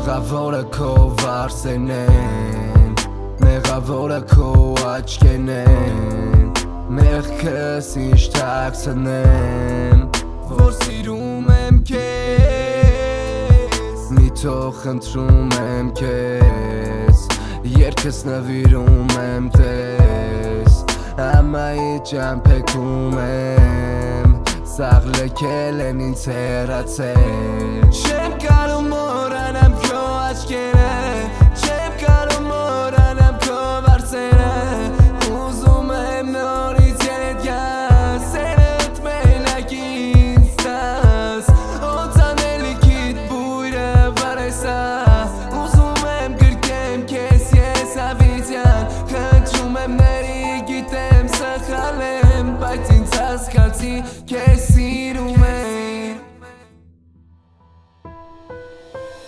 Մեղավորը քո վարսերն են, մեղավորը քո աչքերն են, մեղքս ինչ թաքցնեմ, որ սիրում եմ քեզ, մի թող խնդրում եմ քեզ, երգս նվիրում եմ տես, ամայի ճամփեքում եմ, սաղ լքել են ինձ հեռացել, չեմ կարող մոռանամ քո աչքերը, չեմ կարող մոռանամ քո վարսերը, ուզում եմ նորից երդ գաս, սերդ մենակ ինձ տաս, օծանելիքիդ բույրը վարեսա, ուզում եմ գրկեմ քեզ ես ավիզյան, խնդրում եմ ների գիտեմ սխալ եմ, բայց ինձ հասկացի քեզ սիրում եմ։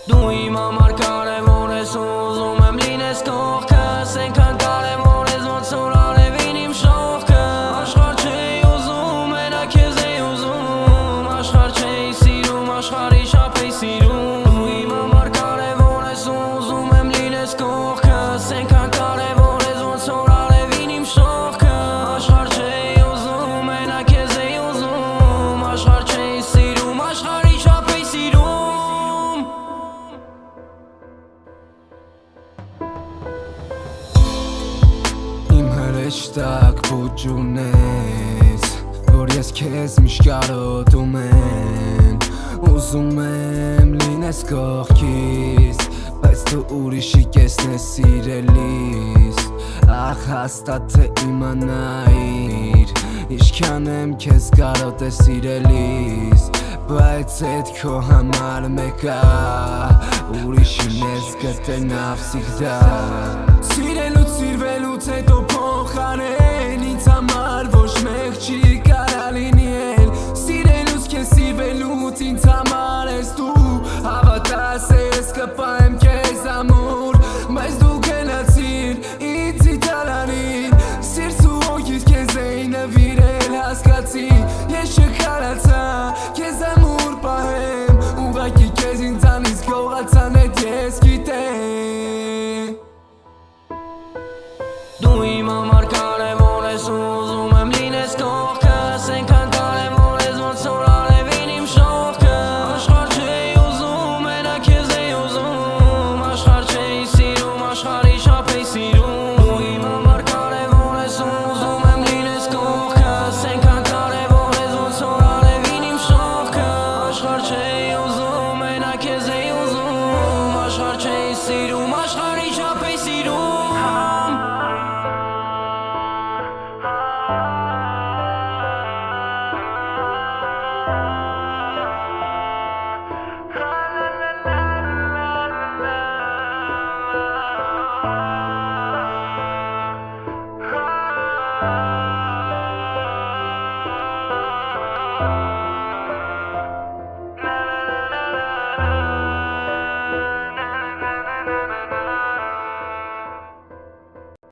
Դու իմ համար կարևոր ես, ուզում եմ լինես կողքս, այնքան կարևոր ես, ոնց որ արևին իմ շողքը, աշխարհ չէի ուզում, մենակ քեզ էի ուզում, աշխարհ չէի սիրում, աշխարհի շապ էի սիրում, դու իմ համար կարևոր ես, ուզում եմ լինես կողքս, այնքան կարևոր ես, ոնց որ արևին իմ շողքը, աշխարհ չէի ուզում, մենակ քեզ էի ուզում, աշխարհ չէի սիրում, աշխարհի շապ էի սիրում։ Հրեշտակ բուջուն ես, որ ես քեզ միշտ կարոտում եմ, ուզում եմ լինես կողքիս, բայց դու ուրիշի կեսն ես սիրելիս, ախ հաստատ թե իմանայիր, ինչքան եմ քեզ կարոտել սիրելիս, բայց էդ քո համար մեկա, ուրիշին ես գտել навсегда, սիրելուց սիրվելուց հետո փոխարեն ինձ համար ոչ մեկ չի կարա լինի էլ, սիրելուց քեզ սիրվելուց ինձ համար ես դու, հավատաս ես կպայեմ քեզ ամուր, բայց դու գնացիր ինձի տալանին, սիրտ ու հոգիս քեզ էի նվիրել հասկացի, ես չկարացա